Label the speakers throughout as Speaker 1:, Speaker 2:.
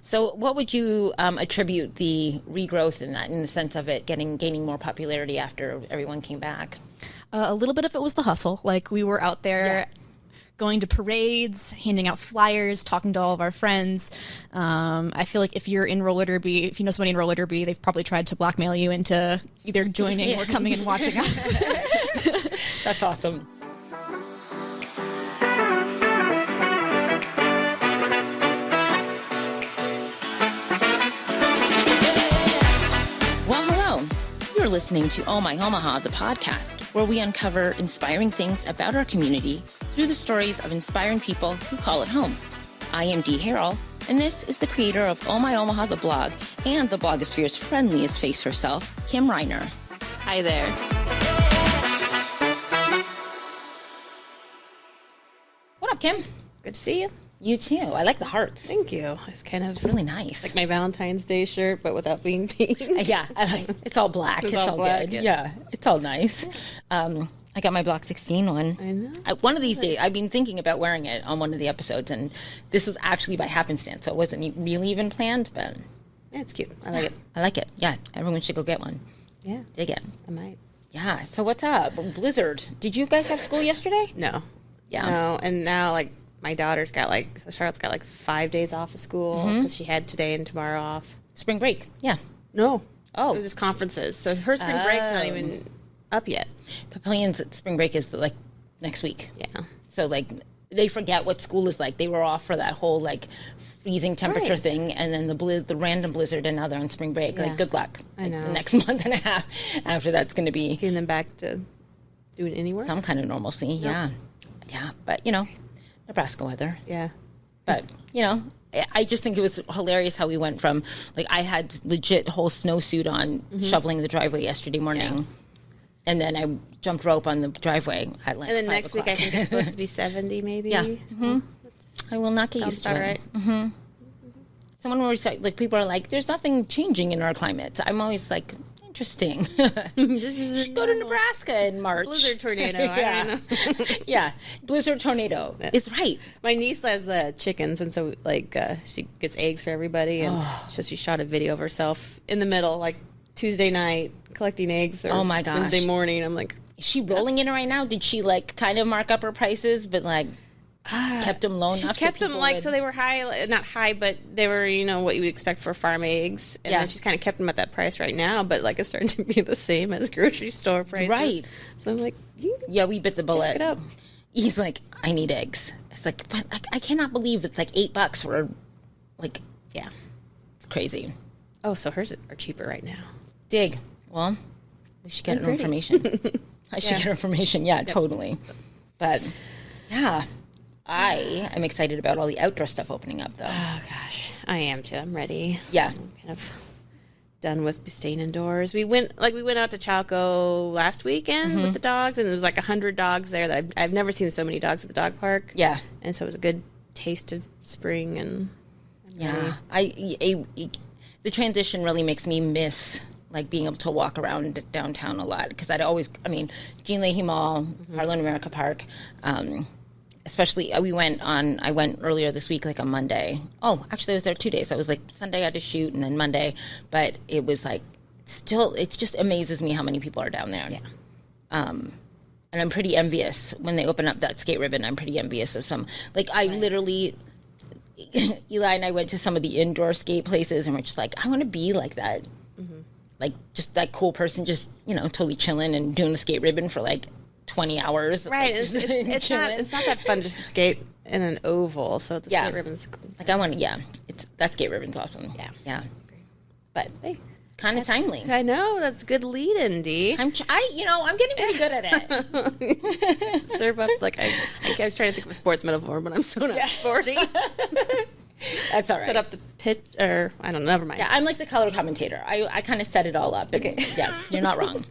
Speaker 1: So what would you attribute the regrowth in that, in the sense of it gaining more popularity after everyone came back?
Speaker 2: A little bit of it was the hustle. Like, we were out there going to parades, handing out flyers, talking to all of our friends. I feel like if you're in roller derby, if you know somebody in roller derby, they've probably tried to blackmail you into either joining or coming and watching us.
Speaker 1: That's awesome. Well, hello. You're listening to Oh My Omaha, the podcast, where we uncover inspiring things about our community through the stories of inspiring people who call it home. I am Dee Harrell, and this is the creator of Oh My Omaha, the blog, and the blogosphere's friendliest face herself, Kim Reiner.
Speaker 3: Hi there.
Speaker 1: What up, Kim?
Speaker 3: Good to see you.
Speaker 1: You too. I like the hearts.
Speaker 3: Thank you. It's kind of
Speaker 1: Really nice.
Speaker 3: like my Valentine's Day shirt, but without being pink.
Speaker 1: Yeah, I like. It's all black. It's all
Speaker 3: black,
Speaker 1: good.
Speaker 3: yeah.
Speaker 1: It's all nice. I got my Block 16 one.
Speaker 3: I know.
Speaker 1: One of these days, I've been thinking about wearing it on one of the episodes, and this was actually by happenstance, so it wasn't really even planned, but
Speaker 3: Yeah, it's cute. I like it.
Speaker 1: I like it. Yeah, everyone should go get one.
Speaker 3: Yeah,
Speaker 1: Dig it.
Speaker 3: I might.
Speaker 1: Yeah, so what's up? Blizzard. Did you guys have school yesterday?
Speaker 3: No.
Speaker 1: Yeah.
Speaker 3: No, and now, like, my daughter's got, like, so Charlotte's got, like, 5 days off of school because she had today and tomorrow off.
Speaker 1: Spring break. Yeah.
Speaker 3: No.
Speaker 1: Oh.
Speaker 3: It was just conferences. So her spring break's not even up yet.
Speaker 1: Papillion's spring break is, like, next week.
Speaker 3: Yeah.
Speaker 1: So, like, they forget what school is like. They were off for that whole, like, freezing temperature
Speaker 3: Right.
Speaker 1: thing, and then the random blizzard, and now they're on spring break.
Speaker 3: Yeah.
Speaker 1: Like, good luck.
Speaker 3: I
Speaker 1: Like,
Speaker 3: know.
Speaker 1: the next month and a half after that's going to be
Speaker 3: Getting them back to doing any work.
Speaker 1: some kind of normalcy. Yeah. Yeah. But, you know, Nebraska weather.
Speaker 3: Yeah.
Speaker 1: But, you know, I just think it was hilarious how we went from, like, I had legit whole snowsuit on shoveling the driveway yesterday morning.
Speaker 3: Yeah.
Speaker 1: And then I jumped rope on the driveway at like
Speaker 3: And then
Speaker 1: 5
Speaker 3: next week, I
Speaker 1: o'clock.
Speaker 3: think it's supposed to be 70, maybe.
Speaker 1: Yeah.
Speaker 3: So
Speaker 1: I will not get used
Speaker 3: sounds
Speaker 1: to
Speaker 3: about
Speaker 1: it.
Speaker 3: right.
Speaker 1: Someone was like, people are like, there's nothing changing in our climate. I'm always like, interesting.
Speaker 3: This is
Speaker 1: Go to Nebraska in March.
Speaker 3: blizzard tornado.
Speaker 1: Yeah.
Speaker 3: I don't know.
Speaker 1: Yeah, blizzard tornado is right.
Speaker 3: My niece has chickens, and so like she gets eggs for everybody, and so she shot a video of herself in the middle, like Tuesday night, collecting eggs. Or
Speaker 1: Oh my gosh.
Speaker 3: Wednesday morning. I'm like,
Speaker 1: Is she rolling in it right now? Did she like kind of mark up her prices, but like kept them low enough?
Speaker 3: she's kept them like so they were high, not high, but they were what you would expect for farm eggs, and
Speaker 1: Yeah.
Speaker 3: then she's kind of kept them at that price right now, but like it's starting to be the same as grocery store prices.
Speaker 1: Right.
Speaker 3: So I'm like,
Speaker 1: Yeah, we bit the bullet.
Speaker 3: check it up.
Speaker 1: He's like, I need eggs. It's like, but like, I cannot believe it's like $8 for, like,
Speaker 3: Yeah.
Speaker 1: it's crazy.
Speaker 3: Oh, so hers are cheaper right now.
Speaker 1: Dig. Well, we should get
Speaker 3: And
Speaker 1: her
Speaker 3: pretty.
Speaker 1: information. I should
Speaker 3: Yeah.
Speaker 1: get her information. Yeah, totally. But yeah, I am excited about all the outdoor stuff opening up, though.
Speaker 3: Oh gosh, I am too. I'm ready.
Speaker 1: Yeah.
Speaker 3: I'm kind of done with staying indoors. We went out to Chalco last weekend with the dogs, and there was like 100 dogs there. That I've never seen so many dogs at the dog park.
Speaker 1: Yeah.
Speaker 3: And so it was a good taste of spring, and
Speaker 1: Yeah. The transition really makes me miss like being able to walk around downtown a lot, because Jean Leahy Mall, Harlan America Park, especially I went earlier this week, like on Monday. Oh, actually I was there 2 days. I was like Sunday I had to shoot, and then Monday, but it was like it just amazes me how many people are down there.
Speaker 3: Yeah.
Speaker 1: And I'm pretty envious when they open up that skate ribbon. I'm pretty envious of some, like I literally, Eli and I went to some of the indoor skate places, and we're just like, I want to be like that. Like just that cool person, just, totally chilling and doing the skate ribbon for like 20 hours.
Speaker 3: right.
Speaker 1: Like,
Speaker 3: It's not that fun just to skate in an oval. So the skate ribbon's
Speaker 1: Like I want to, that skate ribbon's awesome.
Speaker 3: Yeah.
Speaker 1: Yeah. But kind of timely.
Speaker 3: I know, that's good lead-in, Dee.
Speaker 1: I'm getting pretty good at it.
Speaker 3: Serve up like I was trying to think of a sports metaphor, but I'm so not sporty.
Speaker 1: That's all right.
Speaker 3: Set up the pitch, or I don't know. Never mind.
Speaker 1: Yeah, I'm like the color commentator. I kind of set it all up. And,
Speaker 3: Okay.
Speaker 1: Yeah, you're not wrong.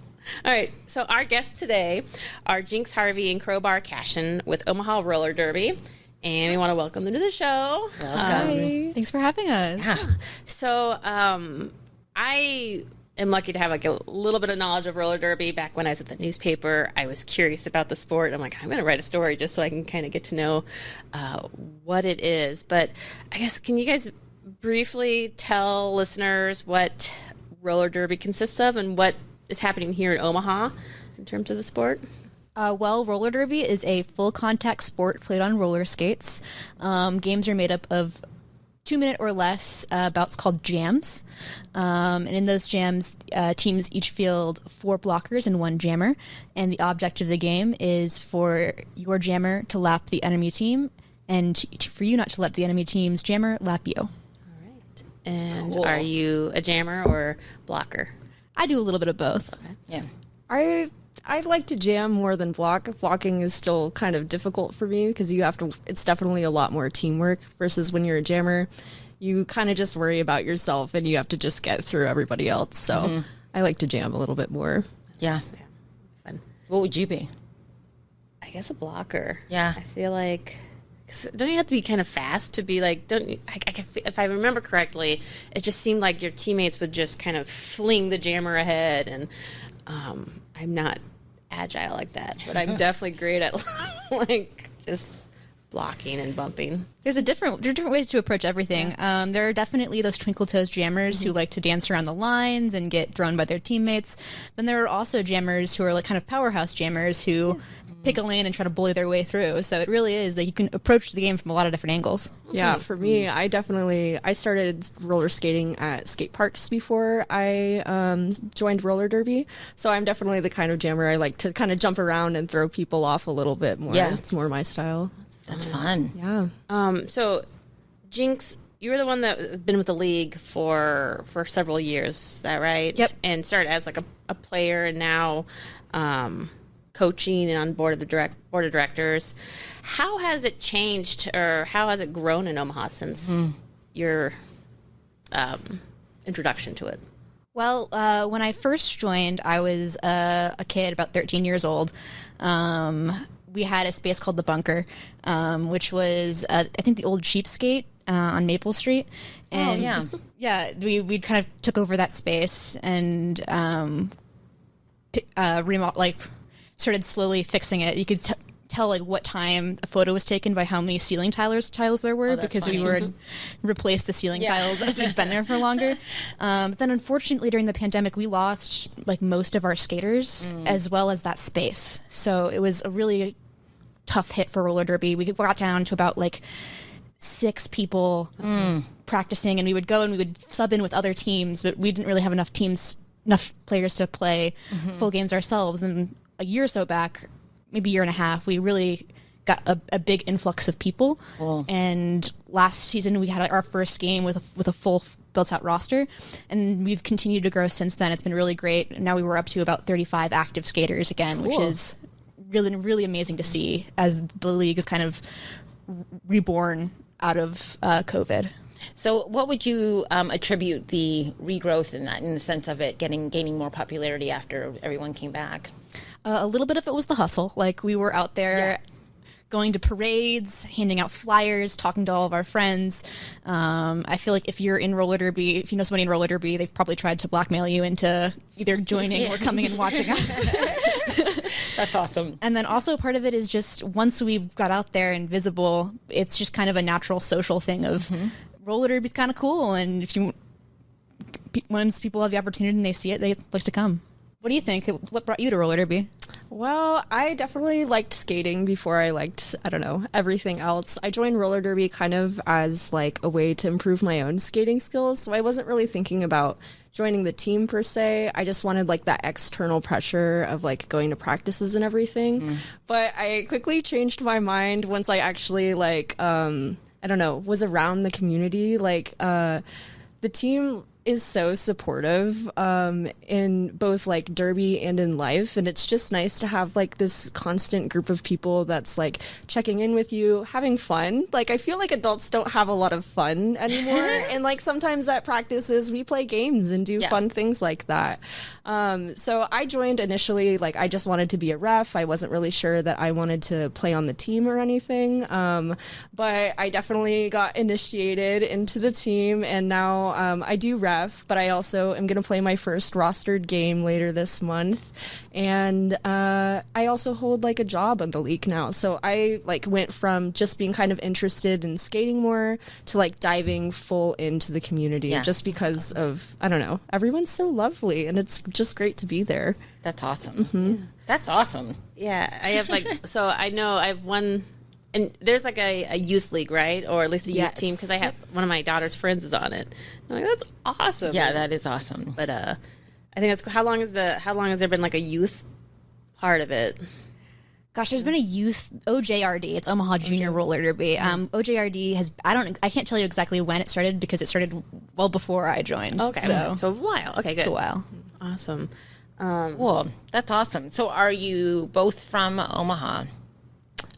Speaker 3: All right. So our guests today are Jinx, Harvey, and Crowbar Cashin with Omaha Roller Derby, and we want to welcome them to the show.
Speaker 1: Welcome.
Speaker 2: Thanks for having us.
Speaker 1: Yeah.
Speaker 3: So I am lucky to have like a little bit of knowledge of roller derby. Back when I was at the newspaper, I was curious about the sport. I'm like, I'm going to write a story just so I can kind of get to know what it is. But I guess, can you guys briefly tell listeners what roller derby consists of and what is happening here in Omaha in terms of the sport?
Speaker 2: Well, roller derby is a full contact sport played on roller skates. Games are made up of 2-minute or less bouts called jams. And in those jams, teams each field 4 blockers and 1 jammer. And the object of the game is for your jammer to lap the enemy team and for you not to let the enemy team's jammer lap you.
Speaker 3: All right. And Are you a jammer or blocker?
Speaker 2: I do a little bit of both.
Speaker 3: Okay.
Speaker 1: Yeah.
Speaker 4: I'd like to jam more than block. Blocking is still kind of difficult for me because it's definitely a lot more teamwork versus when you're a jammer. You kind of just worry about yourself and you have to just get through everybody else. So I like to jam a little bit more.
Speaker 1: Yeah.
Speaker 3: Fun.
Speaker 1: What would you be?
Speaker 3: I guess a blocker.
Speaker 1: Yeah.
Speaker 3: I feel like, cause don't you have to be kind of fast to be like, don't you, if I remember correctly, it just seemed like your teammates would just kind of fling the jammer ahead, and I'm not agile like that, but I'm definitely great at like just blocking and bumping.
Speaker 2: There's different ways to approach everything. There are definitely those twinkle toes jammers who like to dance around the lines and get thrown by their teammates. Then there are also jammers who are like kind of powerhouse jammers who pick a lane and try to bully their way through. So it really is that you can approach the game from a lot of different angles.
Speaker 4: Yeah, for me, I started roller skating at skate parks before I joined roller derby. So I'm definitely the kind of jammer I like to kind of jump around and throw people off a little bit more.
Speaker 1: Yeah.
Speaker 4: It's more my style.
Speaker 1: That's fun.
Speaker 4: Yeah.
Speaker 3: So Jinx, you were the one that has been with the league for several years, is that right?
Speaker 2: Yep.
Speaker 3: And started as like a player and now coaching and on board of directors. How has it changed, or how has it grown in Omaha since your introduction to it?
Speaker 2: Well, when I first joined, I was a kid, about 13 years old. We had a space called the Bunker, which was, I think, the old Cheapskate on Maple Street. And we kind of took over that space and started slowly fixing it. You could tell like what time a photo was taken by how many ceiling tiles there were, because
Speaker 1: funny.
Speaker 2: we would replace the ceiling tiles as we've been there for longer. But then unfortunately during the pandemic we lost like most of our skaters as well as that space. So it was a really tough hit for roller derby. We got down to about like 6 people practicing, and we would go and we would sub in with other teams, but we didn't really have enough players to play full games ourselves. And a year or so back, maybe a year and a half, we really got a big influx of people.
Speaker 1: Cool.
Speaker 2: And last season we had our first game with a full built out roster, and we've continued to grow since then. It's been really great. And now we were up to about 35 active skaters again, which is really, really amazing to see as the league is kind of reborn out of COVID.
Speaker 1: So what would you attribute the regrowth in that, in the sense of it gaining more popularity after everyone came back?
Speaker 2: A little bit of it was the hustle. Like, we were out there going to parades, handing out flyers, talking to all of our friends. I feel like if you're in roller derby, if you know somebody in roller derby, they've probably tried to blackmail you into either joining or coming and watching us.
Speaker 1: That's awesome.
Speaker 2: And then also part of it is just once we've got out there and visible, it's just kind of a natural social thing of roller derby's kind of cool. And once people have the opportunity and they see it, they like to come. What do you think? What brought you to roller derby?
Speaker 4: Well, I definitely liked skating before I liked, everything else. I joined roller derby kind of as like a way to improve my own skating skills. So I wasn't really thinking about joining the team per se. I just wanted like that external pressure of like going to practices and everything. But I quickly changed my mind once I actually was around the community. Like the team is so supportive in both like derby and in life, and it's just nice to have like this constant group of people that's like checking in with you, having fun. Like, I feel like adults don't have a lot of fun anymore, and like sometimes at practices we play games and do fun things like that. So I joined initially, like, I just wanted to be a ref. I wasn't really sure that I wanted to play on the team or anything, but I definitely got initiated into the team, and now I do ref. ref, but I also am going to play my first rostered game later this month. And I also hold like a job in the league now. So I like went from just being kind of interested in skating more to like diving full into the community just because of, I don't know, everyone's so lovely and it's just great to be there.
Speaker 1: That's awesome. Yeah. That's awesome.
Speaker 3: Yeah, I have like, so I know I have one, and there's like a youth league, right? Or at least a youth team, because I have one of my daughter's friends is on it. I'm like, that's awesome.
Speaker 1: Yeah, that is awesome.
Speaker 3: But I think that's, how long has there been like a youth part of it?
Speaker 2: Gosh, there's been a youth OJRD. It's Omaha Junior Roller Derby. OJRD has, I can't tell you exactly when it started because it started well before I joined.
Speaker 3: Okay, so a while. Okay, good.
Speaker 2: It's a while.
Speaker 3: Awesome.
Speaker 1: Cool. That's awesome. So are you both from Omaha?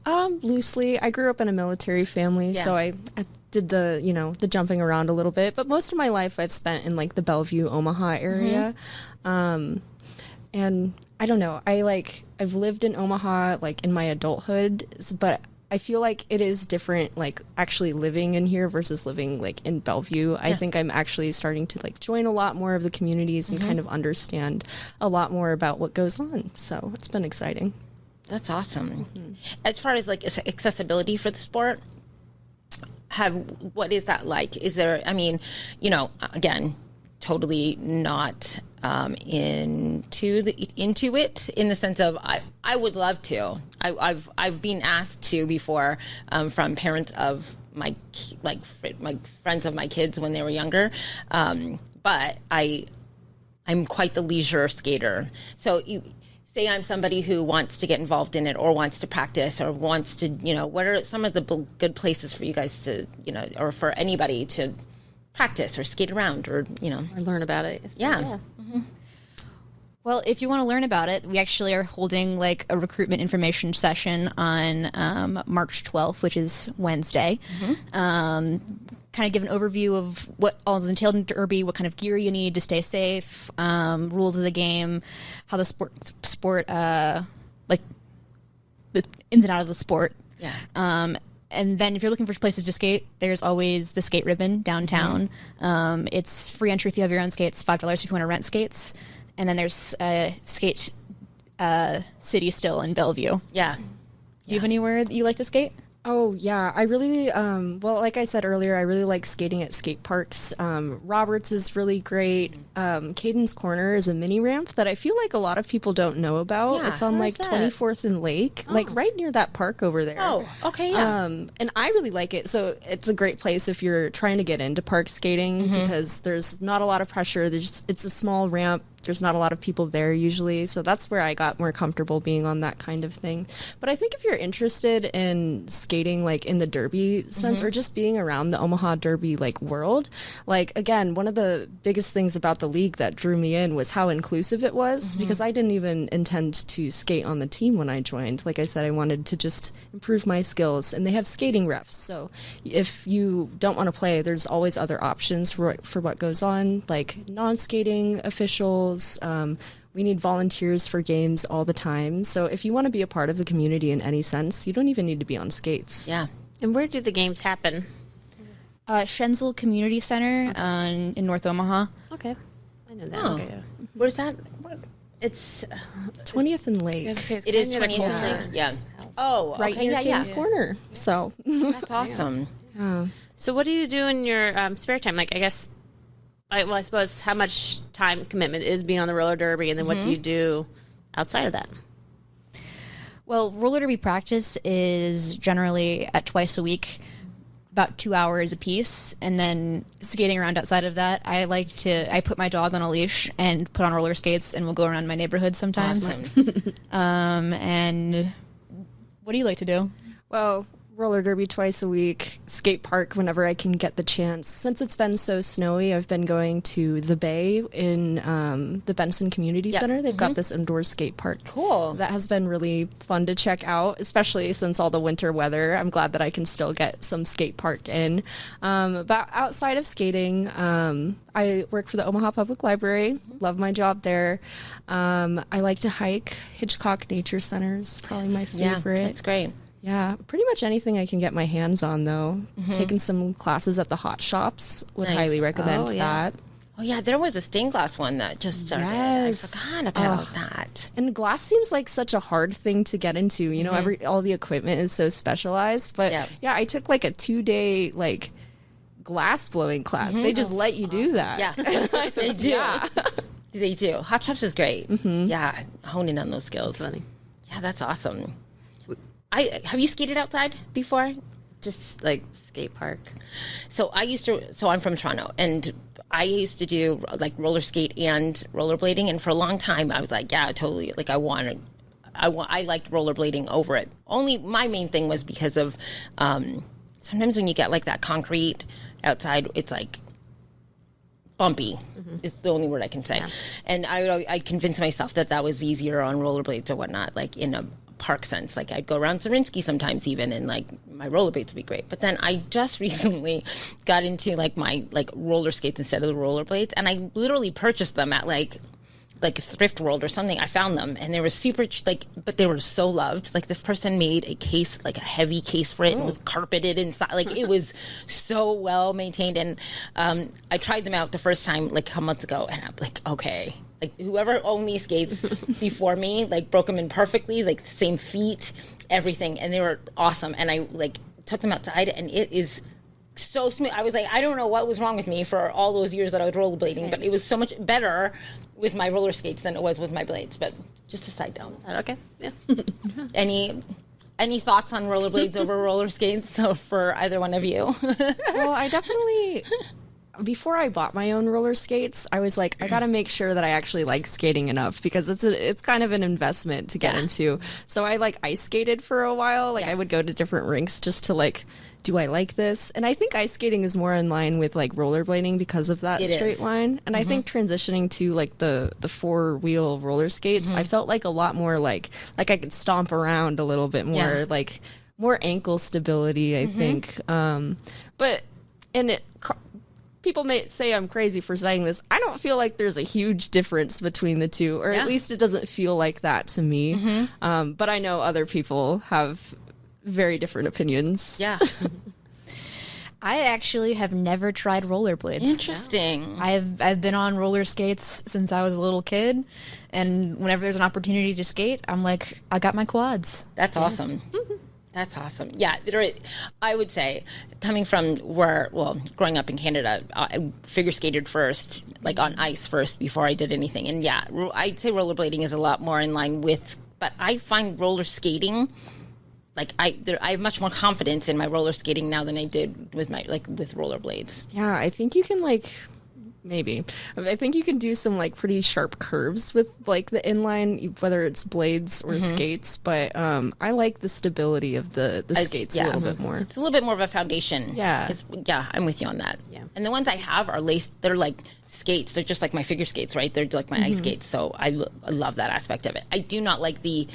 Speaker 4: Loosely. I grew up in a military family, so I did the jumping around a little bit, but most of my life I've spent in like the Bellevue, Omaha area. And I don't know, I've lived in Omaha like in my adulthood, but I feel like it is different, like actually living in here versus living like in Bellevue. I think I'm actually starting to like join a lot more of the communities and kind of understand a lot more about what goes on. So it's been exciting.
Speaker 1: That's awesome. As far as like accessibility for the sport, what is that like? Is there, I mean, again, totally not into it in the sense of I would love to. I've been asked to before from parents of my friends of my kids when they were younger, but I'm quite the leisure skater. So say I'm somebody who wants to get involved in it or wants to practice or wants to, what are some of the good places for you guys to, or for anybody to practice or skate around or,
Speaker 3: Or learn about it.
Speaker 1: Yeah.
Speaker 2: Well, if you want to learn about it, we actually are holding like a recruitment information session on March 12th, which is Wednesday. Kind of give an overview of what all is entailed in Derby, what kind of gear you need to stay safe, rules of the game, how the sport, like the ins and out of the sport.
Speaker 1: Yeah.
Speaker 2: And then if you're looking for places to skate, there's always the skate ribbon downtown. It's free entry if you have your own skates, $5 if you want to rent skates. And then there's Skate City still in Bellevue.
Speaker 1: Yeah.
Speaker 2: Do you have anywhere that you like to skate?
Speaker 4: Oh, yeah. I really, well, like I said earlier, I really like skating at skate parks. Roberts is really great. Caden's Corner is a mini ramp that I feel like a lot of people don't know about.
Speaker 1: Yeah,
Speaker 4: it's on like
Speaker 3: that?
Speaker 4: 24th and Lake, like right near that park over there.
Speaker 1: Oh, okay, yeah.
Speaker 4: And I really like it. So it's a great place if you're trying to get into park skating because there's not a lot of pressure. It's a small ramp. There's not a lot of people there usually, so that's where I got more comfortable being on that kind of thing. But I think if you're interested in skating like in the derby sense or just being around the Omaha Derby like world, like again, one of the biggest things about the league that drew me in was how inclusive it was because I didn't even intend to skate on the team when I joined. Like I said, I wanted to just improve my skills, and they have skating refs. So if you don't want to play, there's always other options for what goes on, like non-skating officials. We need volunteers for games all the time. So if you want to be a part of the community in any sense, you don't even need to be on skates.
Speaker 1: Yeah.
Speaker 3: And where do the games happen?
Speaker 2: Schenzel Community Center in North Omaha.
Speaker 3: Okay. I know that.
Speaker 1: Oh.
Speaker 3: Okay, yeah.
Speaker 1: Where's that?
Speaker 3: It's
Speaker 4: 20th and Lake.
Speaker 1: It is 20th Lake. Yeah. Oh,
Speaker 4: Right
Speaker 1: okay,
Speaker 4: near
Speaker 1: yeah,
Speaker 4: Caden's Corner. So
Speaker 1: That's awesome.
Speaker 3: So what do you do in your spare time? Like, I guess, I suppose how much time commitment is being on the roller derby, and then what do you do outside of that?
Speaker 2: Well, roller derby practice is generally at twice a week, about 2 hours a piece, and then skating around outside of that. I put my dog on a leash and put on roller skates, and we'll go around my neighborhood sometimes. And what do you like to do?
Speaker 4: Well, roller derby twice a week, skate park whenever I can get the chance. Since it's been so snowy, I've been going to the Bay in the Benson Community Center. They've got this indoor skate park.
Speaker 1: Cool.
Speaker 4: That has been really fun to check out, especially since all the winter weather. I'm glad that I can still get some skate park in. But outside of skating, I work for the Omaha Public Library. Love my job there. I like to hike. Hitchcock Nature Center is probably my favorite.
Speaker 1: Yeah, that's great.
Speaker 4: Yeah, pretty much anything I can get my hands on, though. Taking some classes at the hot shops would
Speaker 1: Nice.
Speaker 4: highly recommend that.
Speaker 1: Oh yeah, there was a stained glass one that just started.
Speaker 4: Yes.
Speaker 1: I forgot about that.
Speaker 4: And glass seems like such a hard thing to get into. You know, all the equipment is so specialized. But yeah, I took like a 2-day like glass blowing class. They just let you do that.
Speaker 1: Yeah, they do. Yeah. They do. Hot Chops is great. Yeah, honing on those skills.
Speaker 3: That's funny.
Speaker 1: Yeah, that's awesome. Have you skated outside before?
Speaker 3: Just like skate park.
Speaker 1: So I'm from Toronto, and I used to do like roller skate and rollerblading, and for a long time I was like, yeah, totally. Like I liked rollerblading over it. Only my main thing was because of sometimes when you get like that concrete outside, it's like bumpy. Is the only word I can say. Yeah. And I convinced myself that was easier on rollerblades or whatnot, like in a park sense. Like I'd go around Zarinsky sometimes even, and like my rollerblades would be great. But then I just recently got into like my like roller skates instead of the rollerblades, and I literally purchased them at like Thrift World or something. I found them, and they were super but they were so loved. Like this person made a case, like a heavy case for it, and was carpeted inside. Like it was so well maintained. And I tried them out the first time like a couple months ago, and I'm like, okay. Like whoever owned these skates before me, like broke them in perfectly, like the same feet, everything, and they were awesome. And I like took them outside, and it is so smooth. I was like, I don't know what was wrong with me for all those years that I was rollerblading, but it was so much better with my roller skates than it was with my blades. But just a side note.
Speaker 3: Okay. Yeah.
Speaker 1: Any thoughts on rollerblades over roller skates? So for either one of you.
Speaker 4: Well, I definitely. Before I bought my own roller skates, I was like, I got to make sure that I actually like skating enough, because it's kind of an investment to get into. So I like ice skated for a while. Like I would go to different rinks just to like, do I like this? And I think ice skating is more in line with like rollerblading because of that straight line. And I think transitioning to like the 4-wheel roller skates, I felt like a lot more like I could stomp around a little bit more, like more ankle stability, I think. But people may say I'm crazy for saying this. I don't feel like there's a huge difference between the two, or at least it doesn't feel like that to me. But I know other people have very different opinions.
Speaker 1: Yeah.
Speaker 2: I actually have never tried rollerblades.
Speaker 1: Interesting.
Speaker 2: I've been on roller skates since I was a little kid, and whenever there's an opportunity to skate, I'm like, I got my quads.
Speaker 1: That's awesome. That's awesome. Yeah, I would say, coming from growing up in Canada, I figure skated first, like on ice first before I did anything. And yeah, I'd say rollerblading is a lot more in line with, but I find roller skating, like I have much more confidence in my roller skating now than I did with with rollerblades.
Speaker 4: Yeah, I think you can I think you can do some like pretty sharp curves with like the inline, whether it's blades or skates. But I like the stability of the skates a little bit more.
Speaker 1: It's a little bit more of a foundation.
Speaker 4: Yeah.
Speaker 1: I'm with you on that.
Speaker 3: Yeah.
Speaker 1: And the ones I have are laced. They're like skates. They're just like my figure skates, right? They're like my ice skates. So I love that aspect of it. I do not like the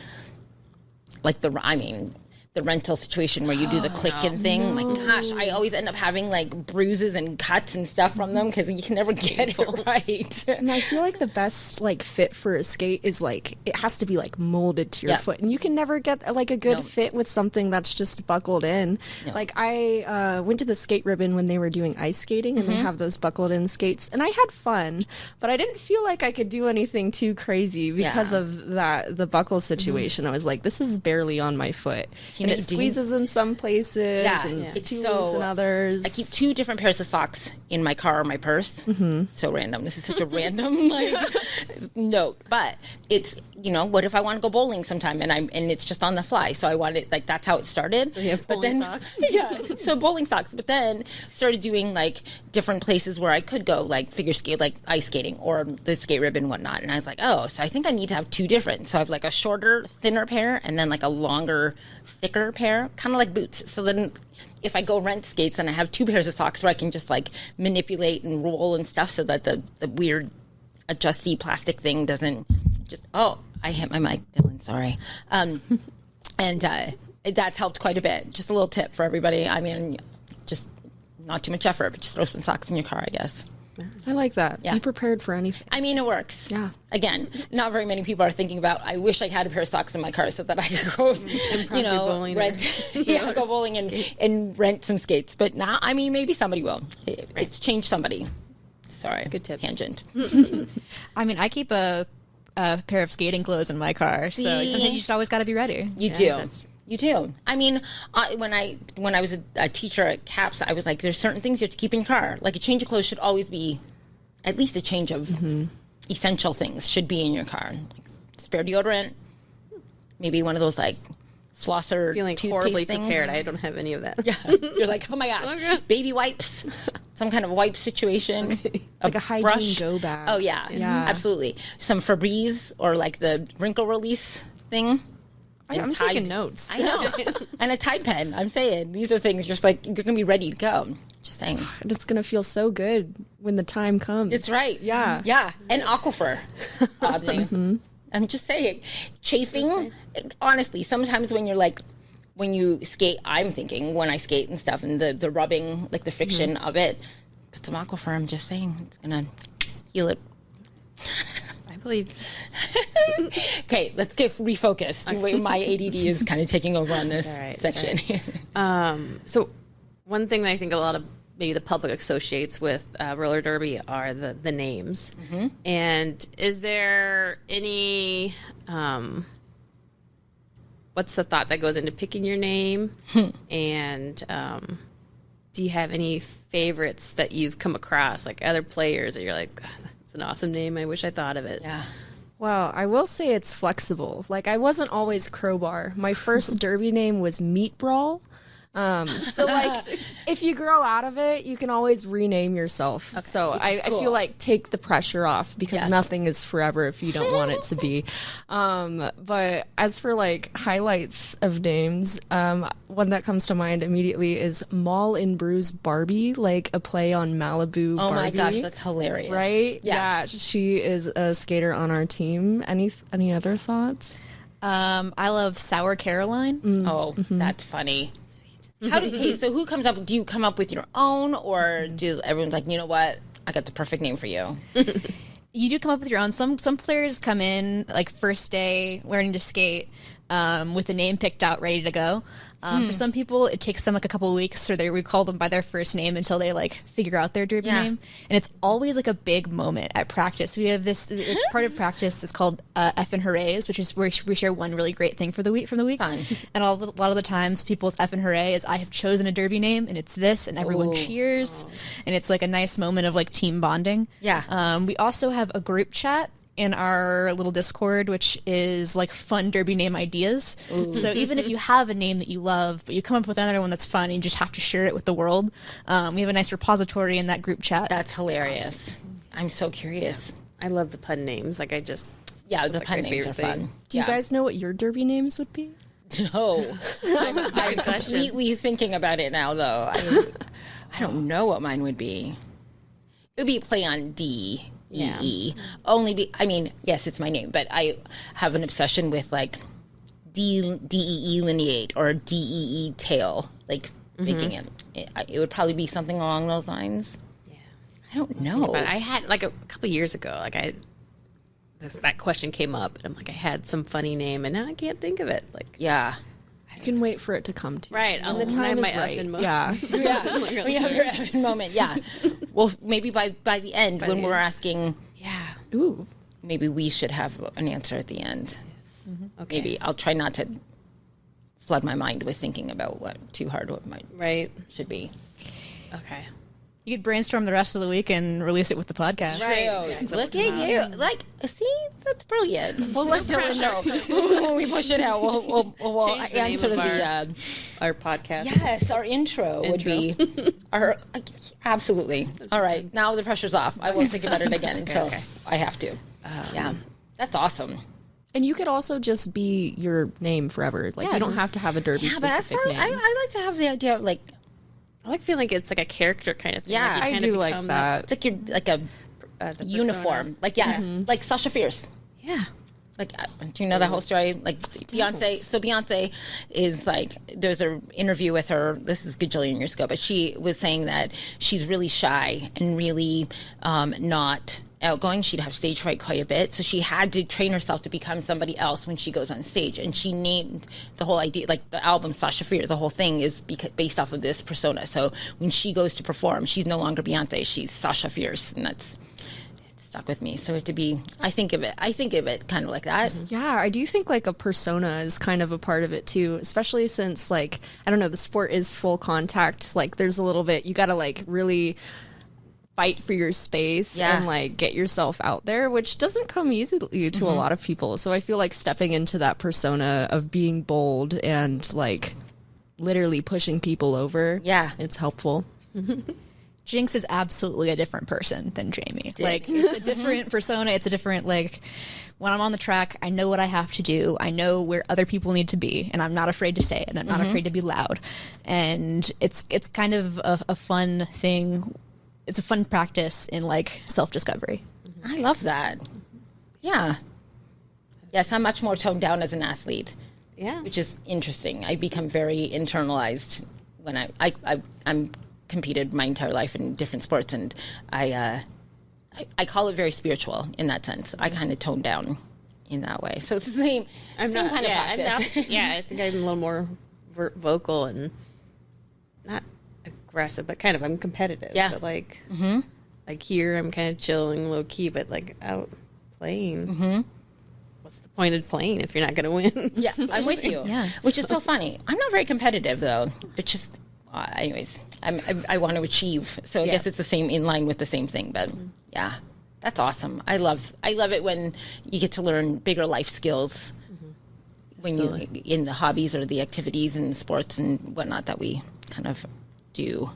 Speaker 1: rental situation where you do the clicking thing. Oh my gosh, I always end up having like bruises and cuts and stuff from them because you can never get it right.
Speaker 4: And I feel like the best like fit for a skate is like it has to be like molded to your foot, and you can never get like a good fit with something that's just buckled in. Like I went to the skate ribbon when they were doing ice skating, and they have those buckled in skates, and I had fun, but I didn't feel like I could do anything too crazy because of the buckle situation. I was like, this is barely on my foot. And it squeezes in some places, and it's too loose in others.
Speaker 1: I keep 2 different pairs of socks in my car or my purse. So random. This is such a random note, but it's what if I want to go bowling sometime and it's just on the fly? So I wanted that's how it started.
Speaker 3: Bowling socks.
Speaker 1: So bowling socks. But then started doing like different places where I could go, like figure skate, like ice skating or the skate ribbon and whatnot. And I was like, oh, so I think I need to have 2 different. So I have like a shorter, thinner pair, and then like a longer, thicker pair, kind of like boots. So then if I go rent skates, and I have 2 pairs of socks where I can just like manipulate and roll and stuff, so that the weird adjusty plastic thing doesn't just, I hit my mic, Dylan, sorry. That's helped quite a bit. Just a little tip for everybody. I mean, just not too much effort, but just throw some socks in your car, I guess.
Speaker 4: I like that. Yeah. Be prepared for anything.
Speaker 1: I mean, it works.
Speaker 4: Yeah.
Speaker 1: Again, not very many people are thinking about, I wish I had a pair of socks in my car so that I could go,
Speaker 3: bowling
Speaker 1: go bowling and rent some skates. But now, I mean, maybe somebody will. It's changed somebody. Sorry,
Speaker 3: Good tip.
Speaker 1: Tangent.
Speaker 2: I mean, I keep a pair of skating clothes in my car, so
Speaker 1: See?
Speaker 2: sometimes you just always got to be ready.
Speaker 1: You do. You do. I mean, when I was a teacher at CAPS, I was like, there's certain things you have to keep in your car. Like a change of clothes should always be, at least a change of essential things should be in your car. Like spare deodorant, maybe one of those like flosser
Speaker 3: Feeling
Speaker 1: toothpaste
Speaker 3: horribly
Speaker 1: things.
Speaker 3: prepared. I don't have any of that.
Speaker 1: Yeah. You're like, oh my gosh, baby wipes, some kind of wipe situation.
Speaker 4: Like a hygiene
Speaker 1: brush.
Speaker 4: go bag.
Speaker 1: Oh yeah, absolutely. Some Febreze or like the wrinkle release thing.
Speaker 4: I'm taking notes.
Speaker 1: I know. And a Tide pen. I'm saying these are things just like you're gonna be ready to go. Just saying.
Speaker 4: And it's going to feel so good when the time comes.
Speaker 1: It's right.
Speaker 4: Yeah.
Speaker 1: Yeah. And aquifer. Oddly. I'm just saying. Chafing. Honestly, sometimes when you're like, when you skate, I'm thinking when I skate and stuff and the rubbing, like the friction of it, put some aquifer. I'm just saying it's gonna heal it.
Speaker 3: I believe.
Speaker 1: Okay, let's get refocused. My ADD is kind of taking over on this section.
Speaker 3: So one thing that I think a lot of maybe the public associates with roller derby are the names. And is there any what's the thought that goes into picking your name? And do you have any favorites that you've come across, like other players that you're like, "God, that's an awesome name, I wish I thought of it"?
Speaker 1: Yeah.
Speaker 4: Well, I will say it's flexible. Like, I wasn't always Crowbar. My first derby name was Meat Brawl. So, like, if you grow out of it, you can always rename yourself. So I feel like take the pressure off because nothing is forever if you don't want it to be. But as for, like, highlights of names, one that comes to mind immediately is Mall and Bruise Barbie, like a play on Malibu
Speaker 1: Oh
Speaker 4: Barbie.
Speaker 1: my gosh, that's hilarious.
Speaker 4: Right?
Speaker 1: Yeah.
Speaker 4: She is a skater on our team. Any other thoughts?
Speaker 2: I love Sour Caroline.
Speaker 1: Oh, that's funny. So who comes up? Do you come up with your own, or do everyone's like, you know what, I got the perfect name for you?
Speaker 2: You do come up with your own. Some players come in like first day learning to skate with the name picked out, ready to go. For some people, it takes them like a couple of weeks, or we call them by their first name until they like figure out their derby name. And it's always like a big moment at practice. We have this part of practice that's called F and Hoorays, which is where we share one really great thing from the week.
Speaker 1: Fun.
Speaker 2: And a lot of the times, people's F and Hooray is I have chosen a derby name, and it's this, and everyone cheers, and it's like a nice moment of like team bonding.
Speaker 1: Yeah.
Speaker 2: We also have a group chat in our little Discord, which is like fun derby name ideas. So even if you have a name that you love, but you come up with another one that's fun, and you just have to share it with the world, we have a nice repository in that group chat.
Speaker 1: That's hilarious. I'm so curious.
Speaker 3: I love the pun names. Like, I just
Speaker 1: The pun names are fun.
Speaker 4: Do you guys know what your derby names would be?
Speaker 1: No. I'm completely thinking about it now, though. I don't know what mine would be. It would be a play on D. Yes, it's my name, but I have an obsession with like DEE lineate or DEE tail, like making it. It would probably be something along those lines.
Speaker 3: yeah.
Speaker 1: I don't know.
Speaker 3: But I had like a couple years ago, like that question came up, and I'm like, I had some funny name, and now I can't think of it. Like,
Speaker 1: Yeah.
Speaker 4: You can wait for it to come to you.
Speaker 3: right,
Speaker 4: When the time is right. Yeah.
Speaker 1: Yeah. We have your effing moment. Yeah. Well, maybe by the end, when we're asking,
Speaker 4: Ooh.
Speaker 1: maybe we should have an answer at the end.
Speaker 3: Okay.
Speaker 1: Maybe I'll try not to flood my mind with thinking about what might
Speaker 3: Right.
Speaker 1: should be.
Speaker 3: Okay.
Speaker 2: You could brainstorm the rest of the week and release it with the podcast.
Speaker 1: Right. Look at you. Like, see, that's brilliant. We'll let Dylan know when we push it out. We'll
Speaker 3: Change the name
Speaker 1: answer
Speaker 3: of
Speaker 1: the
Speaker 3: our podcast.
Speaker 1: yes, our intro would be our absolutely. All right, now the pressure's off. I won't think about it again until I have to. Yeah, that's awesome.
Speaker 4: And you could also just be your name forever. Like, you don't have to have a derby
Speaker 1: Yeah, but that's
Speaker 4: specific
Speaker 1: not,
Speaker 4: name.
Speaker 1: I like to have the idea of like,
Speaker 3: I like feeling like it's like a character kind of thing.
Speaker 1: Yeah,
Speaker 3: Like, you
Speaker 4: I
Speaker 3: kind
Speaker 4: do
Speaker 3: of
Speaker 4: like
Speaker 3: become
Speaker 4: that.
Speaker 1: it's like you're like a
Speaker 3: the
Speaker 1: uniform. Like like Sasha Fierce.
Speaker 3: Yeah.
Speaker 1: Like, do you know that whole story? Like, Beyonce. So Beyonce is like, there's an interview with her. This is a gajillion years ago, but she was saying that she's really shy and really not outgoing. She'd have stage fright quite a bit. So she had to train herself to become somebody else when she goes on stage. And she named the whole idea, like the album Sasha Fierce, the whole thing is based off of this persona. So when she goes to perform, she's no longer Beyonce, she's Sasha Fierce. And it stuck with me. So I think of it kind of like that.
Speaker 4: Yeah, I do think like a persona is kind of a part of it too, especially since like, I don't know, the sport is full contact. Like there's a little bit, you got to like really fight for your space and like get yourself out there, which doesn't come easily to a lot of people. So I feel like stepping into that persona of being bold and like literally pushing people over, it's helpful.
Speaker 2: Jinx is absolutely a different person than Jamie. Like, it's a different persona. It's a different, like, when I'm on the track, I know what I have to do. I know where other people need to be, and I'm not afraid to say it, and I'm not afraid to be loud. And it's kind of a fun thing. It's a fun practice in, like, self-discovery.
Speaker 1: I love that. Yeah. Yes, I'm much more toned down as an athlete.
Speaker 3: Yeah.
Speaker 1: Which is interesting. I become very internalized when I'm competed my entire life in different sports, and I call it very spiritual in that sense. I kind of tone down in that way. So it's the same kind of practice.
Speaker 3: I think I'm a little more vocal and not aggressive, but kind of I'm competitive.
Speaker 1: Yeah.
Speaker 3: So like here I'm kind of chilling, low key, but like out playing. What's the point of playing if you're not going to win?
Speaker 1: Yeah, I'm with you.
Speaker 2: Yeah.
Speaker 1: Which is so funny. I'm not very competitive though. It's just, anyways, I want to achieve. So I guess it's the same, in line with the same thing. But yeah, that's awesome. I love it when you get to learn bigger life skills when you in the hobbies or the activities and sports and whatnot that we kind of do.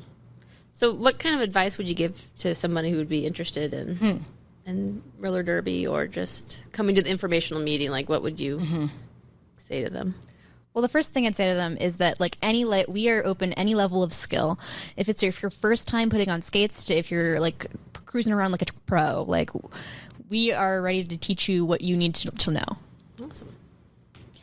Speaker 3: So what kind of advice would you give to somebody who would be interested in roller derby or just coming to the informational meeting? Like, what would you say to them?
Speaker 2: Well, the first thing I'd say to them is that, like, we are open any level of skill. If your first time putting on skates to if you're, like, cruising around like a pro, like, we are ready to teach you what you need to know.
Speaker 3: Awesome.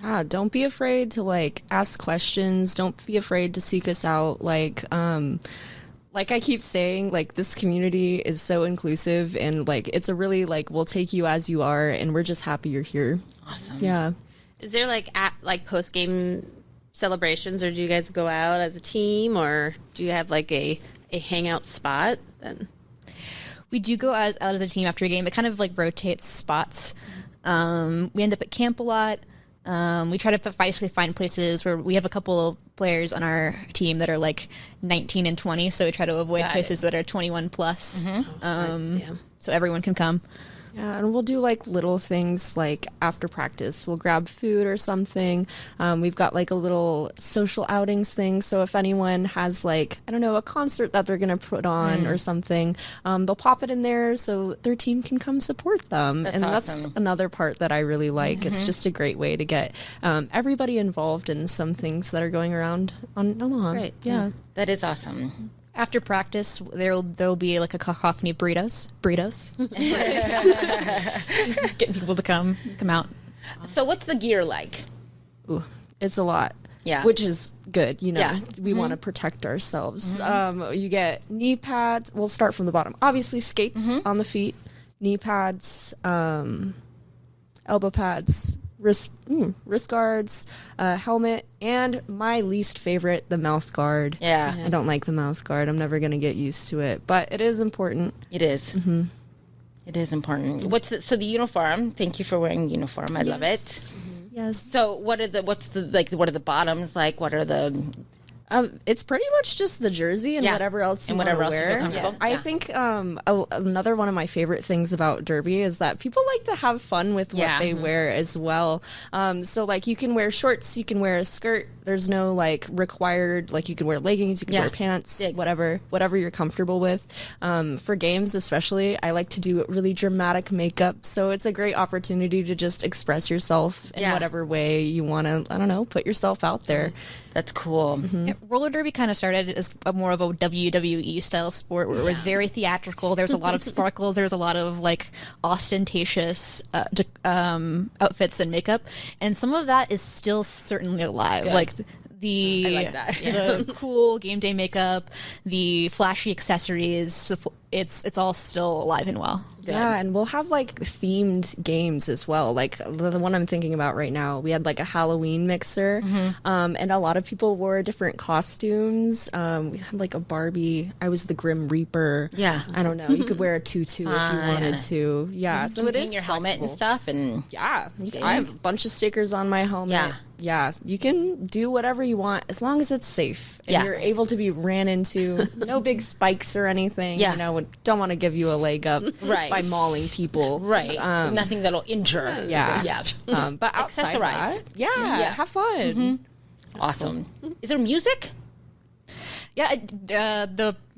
Speaker 4: Yeah, don't be afraid to, like, ask questions. Don't be afraid to seek us out. Like I keep saying, like, this community is so inclusive, and, like, it's a really, like, we'll take you as you are, and we're just happy you're here.
Speaker 1: Awesome.
Speaker 4: Yeah.
Speaker 3: Is there like post game celebrations, or do you guys go out as a team, or do you have like a hangout spot then?
Speaker 2: We do go out as a team after a game. It kind of like rotates spots. We end up at camp a lot. We try to basically find places where we have a couple of players on our team that are like 19 and 20, so we try to avoid places that are 21 plus, so everyone can come.
Speaker 4: Yeah, and we'll do like little things like after practice, we'll grab food or something. We've got like a little social outings thing. So if anyone has like, I don't know, a concert that they're going to put on or something, they'll pop it in there so their team can come support them.
Speaker 1: That's
Speaker 4: and
Speaker 1: awesome.
Speaker 4: That's another part that I really like. It's just a great way to get everybody involved in some things that are going around on Omaha.
Speaker 3: Great.
Speaker 4: Yeah.
Speaker 1: That is awesome.
Speaker 2: After practice, there'll be like a cacophony of burritos. Getting people to come out.
Speaker 1: So what's the gear like?
Speaker 4: Ooh, it's a lot.
Speaker 1: Yeah.
Speaker 4: Which is good, you know.
Speaker 1: Yeah.
Speaker 4: We want to protect ourselves. You get knee pads. We'll start from the bottom. Obviously, skates on the feet, knee pads, elbow pads, wrist guards, helmet, and my least favorite, the mouth guard.
Speaker 1: Yeah.
Speaker 4: I don't like the mouth guard. I'm never going to get used to it, but it is important.
Speaker 1: It is. It is important. So the uniform? Thank you for wearing uniform. I love it.
Speaker 4: Yes.
Speaker 1: So what are the bottoms like? What are the?
Speaker 4: It's pretty much just the jersey and whatever else you want to wear.
Speaker 1: feel comfortable.
Speaker 4: I think another one of my favorite things about Derby is that people like to have fun with what they wear as well. So like you can wear shorts, you can wear a skirt. There's no like required, like you can wear leggings, you can wear pants, whatever you're comfortable with. For games especially, I like to do really dramatic makeup. So it's a great opportunity to just express yourself in whatever way you want to, I don't know, put yourself out there.
Speaker 1: That's cool.
Speaker 2: Roller derby kind of started as more of a WWE style sport where it was very theatrical. There's a lot of sparkles. There's a lot of like ostentatious outfits and makeup, and some of that is still certainly alive. Good. Like
Speaker 1: I like that.
Speaker 2: The cool game day makeup, the flashy accessories. It's all still alive and well.
Speaker 4: Yeah, and we'll have like themed games as well. Like the one I'm thinking about right now, we had like a Halloween mixer, and a lot of people wore different costumes. We had like a Barbie. I was the Grim Reaper.
Speaker 1: Yeah.
Speaker 4: I don't know. You could wear a tutu if you wanted to. Yeah, so it is
Speaker 1: your helmet and
Speaker 4: flexible.
Speaker 1: stuff, and
Speaker 4: Yeah, I have a bunch of stickers on my helmet. Yeah, you can do whatever you want as long as it's safe and you're able to be ran into. No big spikes or anything.
Speaker 1: Yeah.
Speaker 4: You know, don't want to give you a leg up
Speaker 1: Right.
Speaker 4: by mauling people.
Speaker 1: right, nothing that'll injure.
Speaker 4: Yeah.
Speaker 1: yeah.
Speaker 4: But outside
Speaker 1: accessorize.
Speaker 4: that, have fun.
Speaker 1: Awesome. Is there music?
Speaker 2: Yeah,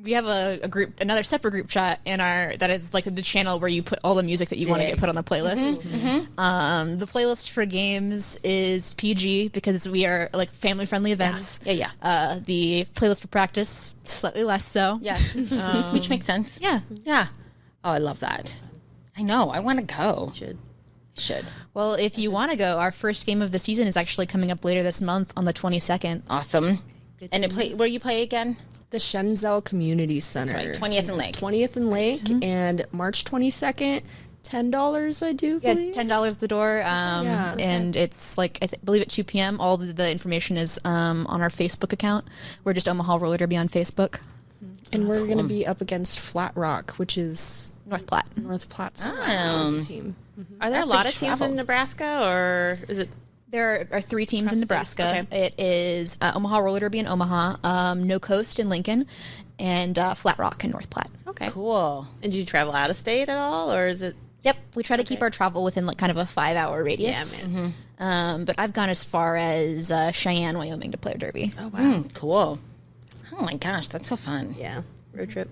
Speaker 2: we have a group, another separate group chat in our that is like the channel where you put all the music that you want to get put on the playlist. The playlist for games is PG because we are like family friendly events.
Speaker 1: Yeah.
Speaker 2: The playlist for practice slightly less so.
Speaker 1: Yes. Which makes sense.
Speaker 2: Yeah.
Speaker 1: Yeah. Oh, I love that. I know. I want to go. Should.
Speaker 2: Well, if you want to go, our first game of the season is actually coming up later this month on the 22nd.
Speaker 1: Awesome. And where you play again?
Speaker 4: The Shenzhou Community Center.
Speaker 1: That's right, 20th and Lake.
Speaker 4: 20th and Lake, and March 22nd, $10, I do
Speaker 2: Yeah,
Speaker 4: believe.
Speaker 2: $10 at the door, and it's like I believe at 2 p.m. All the information is on our Facebook account. We're just Omaha Roller Derby on Facebook.
Speaker 4: And we're going to be up against Flat Rock, which is
Speaker 2: North Platte.
Speaker 4: North Platte's team.
Speaker 3: Are there a
Speaker 1: That's
Speaker 3: lot
Speaker 1: big
Speaker 3: of teams
Speaker 1: travel.
Speaker 3: in Nebraska, or is it?
Speaker 2: There are 3 teams in Nebraska.
Speaker 3: Okay.
Speaker 2: It is Omaha Roller Derby in Omaha, No Coast in Lincoln, and Flat Rock in North Platte.
Speaker 3: Okay.
Speaker 1: Cool.
Speaker 3: And do you travel out of state at all, or is it?
Speaker 2: Yep, we try to keep our travel within like kind of a 5-hour radius.
Speaker 3: Yeah, man.
Speaker 2: But I've gone as far as Cheyenne, Wyoming to play a derby.
Speaker 3: Oh wow.
Speaker 1: Cool. Oh my gosh, that's so fun.
Speaker 3: Yeah. Road trip.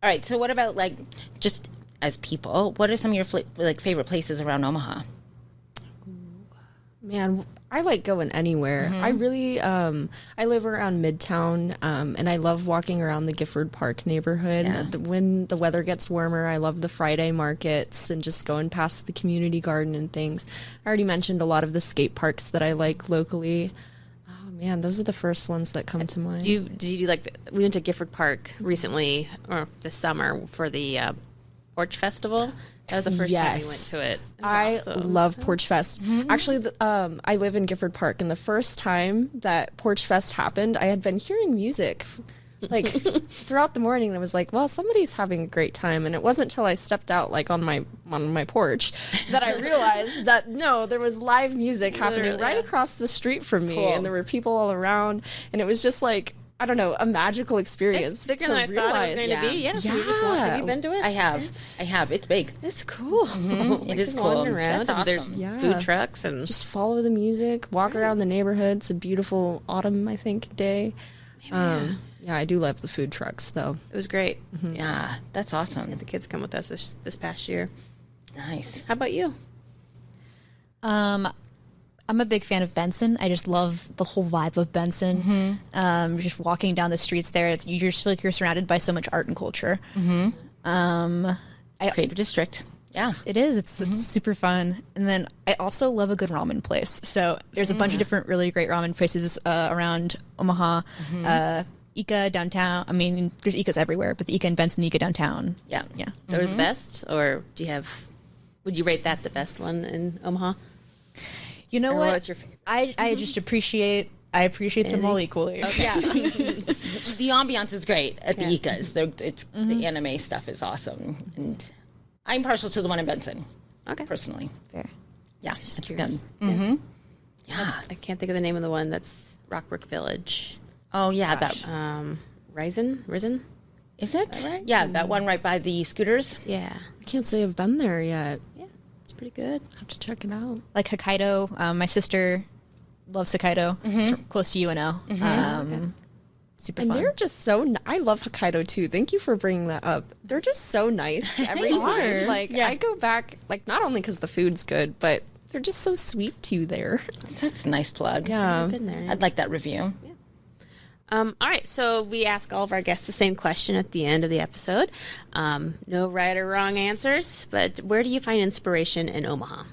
Speaker 1: All right. So what about like just as people? What are some of your favorite places around Omaha?
Speaker 4: Man, I like going anywhere. I really, I live around Midtown, and I love walking around the Gifford Park neighborhood.
Speaker 1: Yeah.
Speaker 4: When the weather gets warmer, I love the Friday markets and just going past the community garden and things. I already mentioned a lot of the skate parks that I like locally. Oh man, those are the first ones that come to mind.
Speaker 3: Did you do like? We went to Gifford Park recently, or this summer, for the Porch Festival. That was the first time we went to it.
Speaker 4: I
Speaker 3: was awesome.
Speaker 4: love Porch Fest. Actually, I live in Gifford Park, and the first time that Porch Fest happened, I had been hearing music like throughout the morning, and I was like, well, somebody's having a great time. And it wasn't until I stepped out like on my porch that I realized that no, there was live music happening right across the street from me, and there were people all around, and it was just like, I don't know, a magical experience.
Speaker 3: It's bigger
Speaker 4: to
Speaker 3: than I thought it was going to be. Yeah, so we just have you been to it?
Speaker 1: I have. It's big.
Speaker 3: It's cool.
Speaker 1: It is
Speaker 3: Just
Speaker 1: cool.
Speaker 3: wandering around,
Speaker 1: That's
Speaker 3: and there's
Speaker 1: awesome.
Speaker 4: Yeah.
Speaker 3: food trucks and
Speaker 4: Just follow the music, walk around the neighborhood. It's a beautiful autumn, I think, day. Yeah, I do love the food trucks, though.
Speaker 3: it was great.
Speaker 1: Yeah, that's awesome.
Speaker 3: The kids come with us this past year.
Speaker 1: Nice.
Speaker 3: How about you?
Speaker 2: I'm a big fan of Benson. I just love the whole vibe of Benson. Just walking down the streets there, you just feel like you're surrounded by so much art and culture.
Speaker 1: Creative District. Yeah.
Speaker 2: It is. It's super fun. And then I also love a good ramen place. So there's a bunch of different really great ramen places around Omaha. Ika downtown. I mean, there's Ikas everywhere, but the Ika in Benson, the Ika downtown.
Speaker 1: Yeah.
Speaker 2: Yeah.
Speaker 3: They're the best, or do you have? Would you rate that the best one in Omaha?
Speaker 2: You know
Speaker 3: Or
Speaker 2: what?
Speaker 3: what's your favorite?
Speaker 2: I just appreciate them all equally.
Speaker 1: Yeah. The ambiance is great at the Ikas. The anime stuff is awesome. And I'm partial to the one in Benson.
Speaker 3: Okay.
Speaker 1: Personally.
Speaker 2: Fair.
Speaker 1: Yeah.
Speaker 3: Just
Speaker 1: it's
Speaker 3: curious.
Speaker 1: good. Yeah.
Speaker 3: I can't think of the name of the one that's Rockbrook Village.
Speaker 1: Oh, yeah. That
Speaker 3: Risen?
Speaker 1: is it?
Speaker 3: that right?
Speaker 1: Yeah. That one right by the scooters.
Speaker 3: Yeah.
Speaker 4: I can't say I've been there yet.
Speaker 3: Yeah. It's pretty good.
Speaker 4: I have to check it out.
Speaker 2: Like Hokkaido. My sister loves Hokkaido. It's close to UNO. Super
Speaker 4: And
Speaker 2: fun.
Speaker 4: they're just so. I love Hokkaido too. Thank you for bringing that up. They're just so nice every time. Like I go back, like not only because the food's good, but they're just so sweet to you there.
Speaker 1: That's a nice plug.
Speaker 4: Yeah.
Speaker 3: I've been there.
Speaker 1: I'd like that review.
Speaker 3: All right, so we ask all of our guests the same question at the end of the episode. No right or wrong answers, but where do you find inspiration in Omaha?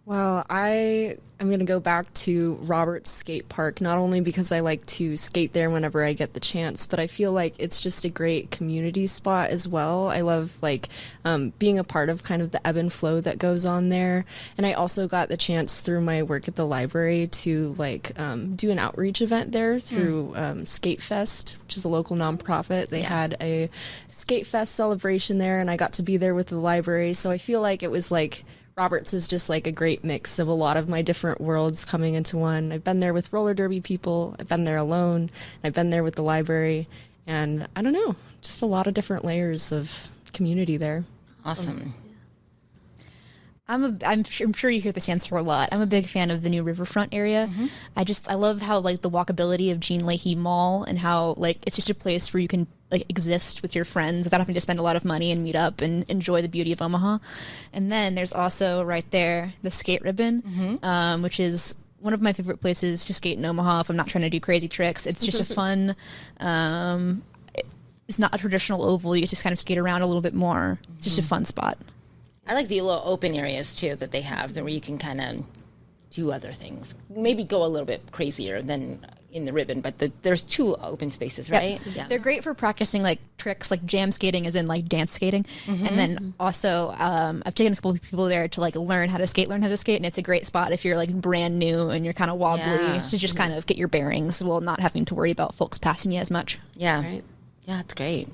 Speaker 4: Well, I I'm going to go back to Robert's skate park, not only because I like to skate there whenever I get the chance, but I feel like it's just a great community spot as well. I love like being a part of kind of the ebb and flow that goes on there. And I also got the chance through my work at the library to like do an outreach event there through Skate Fest, which is a local nonprofit. They had a Skate Fest celebration there, and I got to be there with the library. So I feel like it was like Roberts is just like a great mix of a lot of my different worlds coming into one. I've been there with roller derby people, I've been there alone, I've been there with the library, and I don't know, just a lot of different layers of community there.
Speaker 1: Awesome.
Speaker 2: I'm sure you hear this answer a lot. I'm a big fan of the new Riverfront area. I love how like the walkability of Jean Leahy Mall and how like it's just a place where you can like exist with your friends without having to spend a lot of money and meet up and enjoy the beauty of Omaha. And then there's also right there the Skate Ribbon, which is one of my favorite places to skate in Omaha if I'm not trying to do crazy tricks. It's just a fun, it's not a traditional oval. You just kind of skate around a little bit more. It's just a fun spot.
Speaker 1: I like the little open areas too that they have there where you can kind of do other things. Maybe go a little bit crazier than in the ribbon, but there's 2 open spaces, right?
Speaker 2: Yep. Yeah. They're great for practicing like tricks, like jam skating, as in like dance skating. And then also, I've taken a couple of people there to like learn how to skate, and it's a great spot if you're like brand new and you're kind of wobbly to just kind of get your bearings while not having to worry about folks passing you as much.
Speaker 1: Yeah,
Speaker 3: Right.
Speaker 1: Yeah, it's great.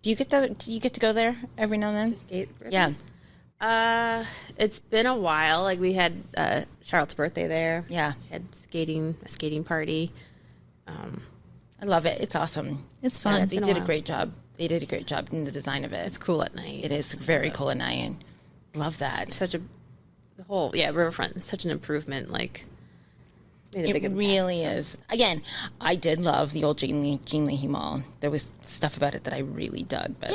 Speaker 1: Do you get to go there every now and then?
Speaker 3: Skate ribbon?
Speaker 1: Yeah.
Speaker 3: It's been a while. Like we had Charlotte's birthday there.
Speaker 1: Yeah.
Speaker 3: Had a skating party.
Speaker 1: I love it. It's awesome.
Speaker 2: It's fun.
Speaker 1: They did a great job. They did a great job in the design of it.
Speaker 3: It's cool at night.
Speaker 1: It is very cool at night. Love that.
Speaker 3: It's such a the whole Riverfront is such an improvement. Like it's made a big
Speaker 1: It
Speaker 3: impact.
Speaker 1: really is. Again, I did love the old Jean Leahy Mall. There was stuff about it that I really dug. But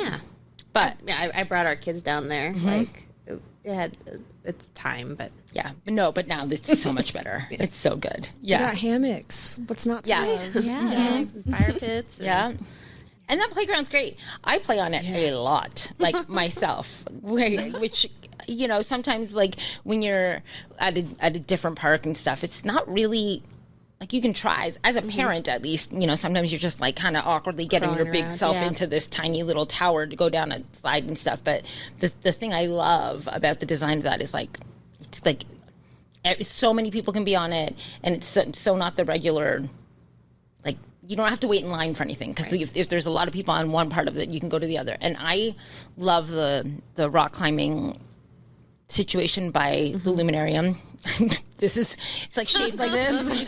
Speaker 3: But yeah, I brought our kids down there. Like it had its time, but
Speaker 1: yeah, but now it's so much better. It's so good.
Speaker 4: You got
Speaker 1: Yeah,
Speaker 4: hammocks. What's not to
Speaker 1: Yeah.
Speaker 4: love?
Speaker 2: Yeah.
Speaker 3: fire pits.
Speaker 1: yeah. And that playground's great. I play on it a lot, like myself, which sometimes like when you're at a different park and stuff, it's not really. Like you can try as a parent, at least, sometimes you're just like kind of awkwardly getting your
Speaker 3: Crawling
Speaker 1: big
Speaker 3: around,
Speaker 1: self
Speaker 3: yeah.
Speaker 1: into this tiny little tower to go down a slide and stuff. But the thing I love about the design of that is like, it's like so many people can be on it, and it's so not the regular, like you don't have to wait in line for anything because if there's a lot of people on one part of it, you can go to the other. And I love the rock climbing situation by the Luminarium. It's like shaped like this.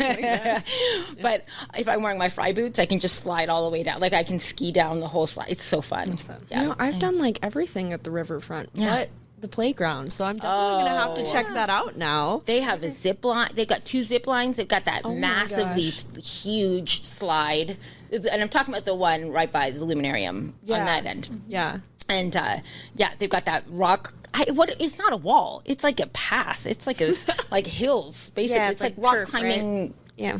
Speaker 1: But if I'm wearing my fry boots, I can just slide all the way down. Like I can ski down the whole slide. It's so fun. Yeah.
Speaker 4: I've done like everything at the riverfront, but the playground. So I'm definitely gonna have to check that out now.
Speaker 1: They have a zip line. They've got 2 zip lines. They've got that massively huge slide. And I'm talking about the one right by the Luminarium on that end.
Speaker 4: Yeah.
Speaker 1: And they've got that rock. It's not a wall. It's like a path. It's like like hills, basically.
Speaker 3: Yeah,
Speaker 1: it's like
Speaker 3: it's
Speaker 1: rock
Speaker 3: like turf,
Speaker 1: climbing
Speaker 3: right? Yeah.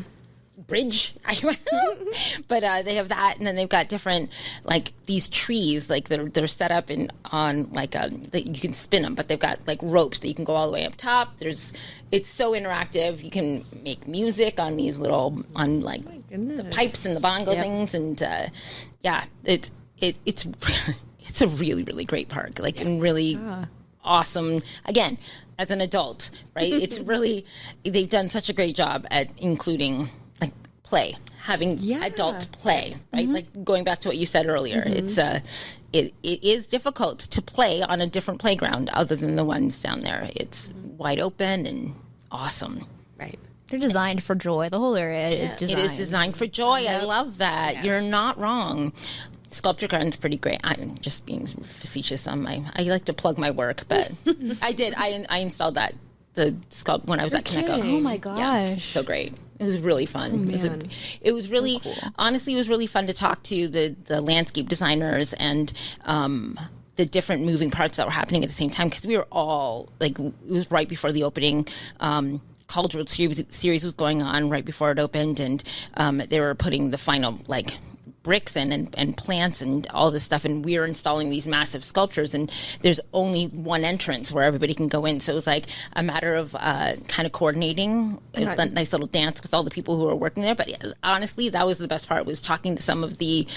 Speaker 1: bridge. But they have that, and then they've got different like these trees, like they're set up on like that you can spin them, but they've got like ropes that you can go all the way up top. It's so interactive. You can make music on these little the pipes and the bongo things, and it's a really, really great park, like, and really awesome. Again, as an adult, right? It's really, they've done such a great job at including like play, having adult play, right? Like going back to what you said earlier, it's it is difficult to play on a different playground other than the ones down there. It's wide open and awesome.
Speaker 3: Right.
Speaker 2: They're designed for joy. The whole area is designed.
Speaker 1: It is designed for joy. I love that. Yes. You're not wrong. Sculpture Garden's pretty great. I'm just being facetious on I like to plug my work, but I installed that the sculpt when I was at Kaneko.
Speaker 2: Oh my gosh.
Speaker 1: Yeah, so great. It was really fun. It was really so cool. Honestly, it was really fun to talk to the landscape designers and the different moving parts that were happening at the same time, because we were all like, it was right before the opening. College World Series was going on right before it opened, and they were putting the final like bricks and plants and all this stuff, and we're installing these massive sculptures, and there's only one entrance where everybody can go in. So it was like a matter of kind of coordinating a nice little dance with all the people who were working there. But honestly, that was the best part, was talking to some of the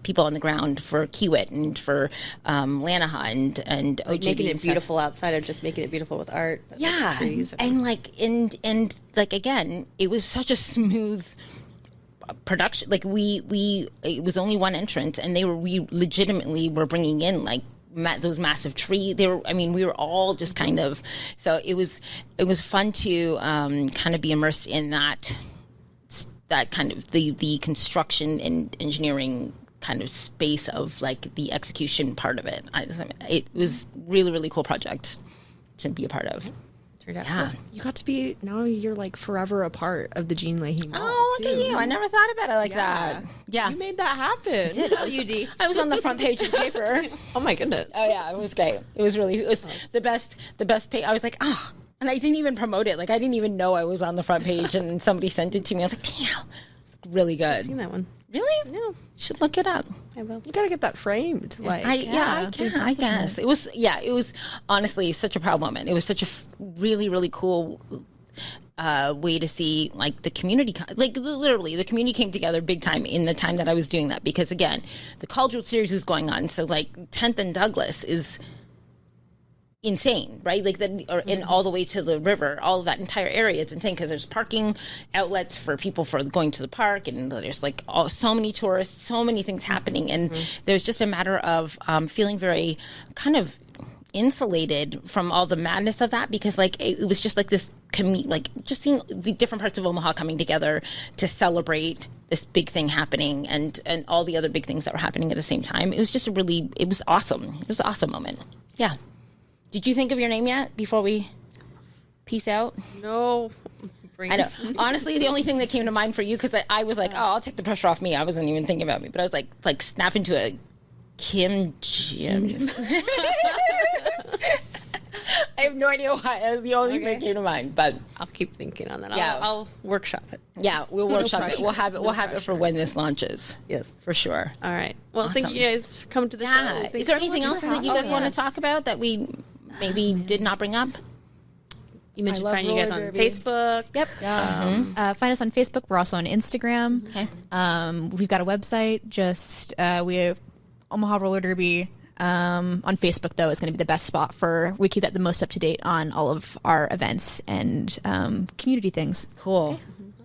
Speaker 1: people on the ground for Kiewit and for Lanaha and OJRD,
Speaker 3: making it beautiful outside of just making it beautiful with art.
Speaker 1: Yeah,
Speaker 3: like trees
Speaker 1: and like again, it was such a smooth production. Like it was only one entrance, and we legitimately were bringing in like those massive trees. We were all just kind of, so it was fun to kind of be immersed in that kind of the construction and engineering kind of space of like the execution part of it. It was really, really cool project to be a part of. Yeah.
Speaker 4: You got to be, now you're like forever a part of the Jean Leahy Mall.
Speaker 1: Oh, look at you. I never thought about it like that. Yeah.
Speaker 4: You made that happen.
Speaker 1: I did. I was on the front page of the paper.
Speaker 4: Oh my goodness.
Speaker 1: Oh yeah, it was great. It was the best page. I was like, oh, and I didn't even promote it. Like I didn't even know I was on the front page, and somebody sent it to me. I was like, damn, it's really good.
Speaker 3: I've seen that one.
Speaker 1: Really?
Speaker 3: No.
Speaker 1: Should look it up.
Speaker 3: I will.
Speaker 4: You gotta get that framed. Like,
Speaker 1: I guess. It was honestly such a proud moment. It was such a really, really cool way to see like the community, like literally the community came together big time in the time that I was doing that, because again, the College World Series was going on. So like 10th and Douglas is insane, right? Like and all the way to the river, all of that entire area, it's insane because there's parking outlets for people for going to the park, and there's like so many tourists, so many things happening, and there's just a matter of feeling very kind of insulated from all the madness of that, because like it was just like this like just seeing the different parts of Omaha coming together to celebrate this big thing happening, and all the other big things that were happening at the same time. It was just it was awesome. It was an awesome moment. Yeah. Did you think of your name yet before we peace out?
Speaker 3: No.
Speaker 1: I know. Honestly, the only thing that came to mind for you, because I was like, oh, I'll take the pressure off me. I wasn't even thinking about me. But I was like snap into a Kim Jims. I have no idea why. That was the only thing that came to mind. But
Speaker 3: I'll keep thinking on that.
Speaker 1: Yeah.
Speaker 3: I'll workshop it.
Speaker 1: Yeah, we'll workshop it. We'll have it for when this launches.
Speaker 3: Yes.
Speaker 1: For sure.
Speaker 3: All right. Well, thank you guys for coming to the show.
Speaker 1: Is there
Speaker 3: so
Speaker 1: anything else that you guys want to talk about that we maybe did not bring up?
Speaker 3: You mentioned finding you guys on
Speaker 4: derby.
Speaker 3: Facebook.
Speaker 2: Yep. Find us on Facebook. We're also on Instagram.
Speaker 1: Okay.
Speaker 2: We've got a website. Just we have Omaha Roller Derby. On Facebook, though, is going to be the best spot we keep that the most up to date on all of our events and community things.
Speaker 1: Cool.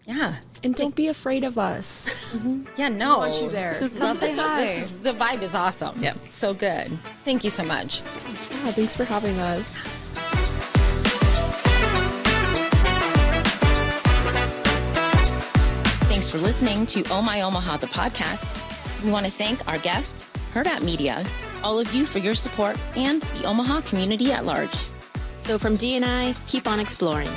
Speaker 1: Yeah.
Speaker 4: And don't be afraid of us.
Speaker 1: Yeah, no.
Speaker 4: We want you there.
Speaker 1: Come say hi. The vibe is awesome.
Speaker 3: Yep.
Speaker 1: So good. Thank you so much.
Speaker 4: Yeah, thanks for having us.
Speaker 1: Thanks for listening to Oh My Omaha, the podcast. We want to thank our guest, Hurrdat Media, all of you for your support, and the Omaha community at large.
Speaker 3: So from D&I, keep on exploring.